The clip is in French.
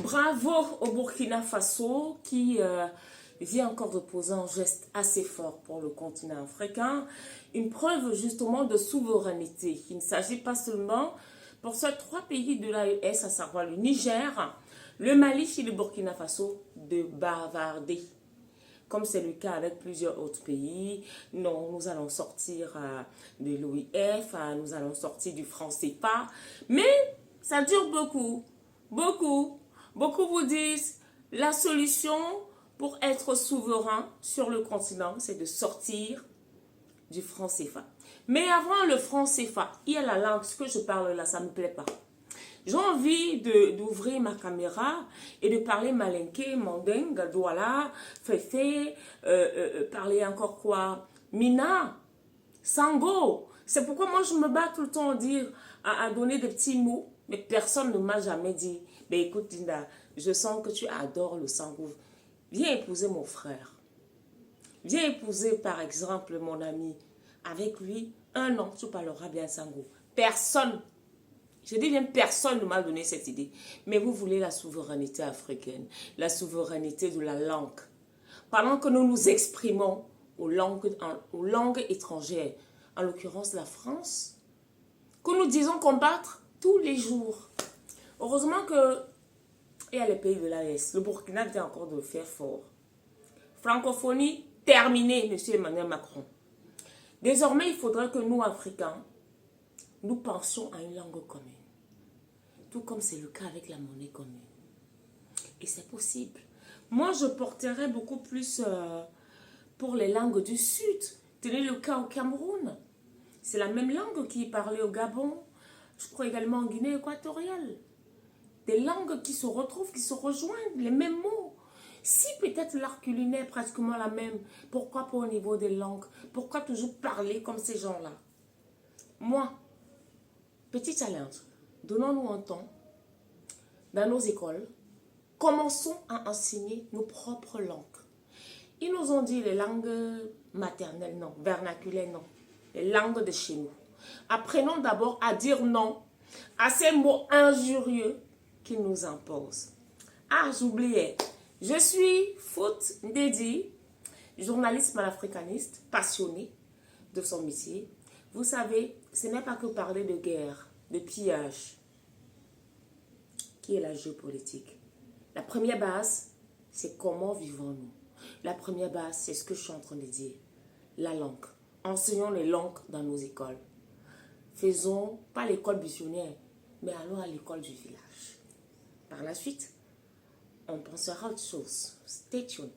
Bravo au Burkina Faso qui vient encore de poser un geste assez fort pour le continent africain. Une preuve justement de souveraineté. Il ne s'agit pas seulement pour ces trois pays de l'AES, à savoir le Niger, le Mali et le Burkina Faso, de bavarder. Comme c'est le cas avec plusieurs autres pays, non, nous allons sortir de l'OIF, nous allons sortir du franc CFA, mais ça dure beaucoup, beaucoup. Beaucoup vous disent la solution pour être souverain sur le continent, c'est de sortir du franc CFA. Mais avant le franc CFA, il y a la langue, ce que je parle là, ça ne me plaît pas. J'ai envie d'ouvrir ma caméra et de parler malinké, mandingue, douala, féfé, parler encore quoi, mina, sango. C'est pourquoi moi je me bats tout le temps à donner des petits mots, mais personne ne m'a jamais dit, mais écoute Dinda, je sens que tu adores le sango. Viens épouser mon frère. Viens épouser par exemple mon ami. Avec lui, 1 an, tu parleras bien sango. Personne. Je dis bien personne ne m'a donné cette idée. Mais vous voulez la souveraineté africaine, la souveraineté de la langue. Pendant que nous nous exprimons aux langues étrangères, en l'occurrence la France, que nous disons combattre tous les jours. Heureusement que il y a les pays de l'AES. Le Burkina vient encore de faire fort. Francophonie terminée, M. Emmanuel Macron. Désormais, il faudrait que nous, Africains, nous pensions à une langue commune. Tout comme c'est le cas avec la monnaie commune. Et c'est possible. Moi, je porterais beaucoup plus pour les langues du Sud. Tenez le cas au Cameroun. C'est la même langue qui est parlée au Gabon. Je crois également en Guinée équatoriale. Des langues qui se retrouvent, qui se rejoignent, les mêmes mots. Si peut-être l'art culinaire est pratiquement la même, pourquoi pas au niveau des langues? Pourquoi toujours parler comme ces gens-là? Moi, petit challenge, donnons-nous un temps dans nos écoles, commençons à enseigner nos propres langues. Ils nous ont dit les langues maternelles, non, vernaculaires, non, les langues de chez nous. Apprenons d'abord à dire non à ces mots injurieux qu'ils nous imposent. Ah, j'oubliais, je suis Foot Ndedi, journaliste panafricaniste, passionné de son métier. Vous savez, ce n'est pas que parler de guerre, de pillage, qui est la géopolitique. La première base, c'est comment vivons-nous. La première base, c'est ce que je suis en train de dire. La langue. Enseignons les langues dans nos écoles. Faisons pas l'école missionnaire, mais allons à l'école du village. Par la suite, on pensera à autre chose. Stay tuned.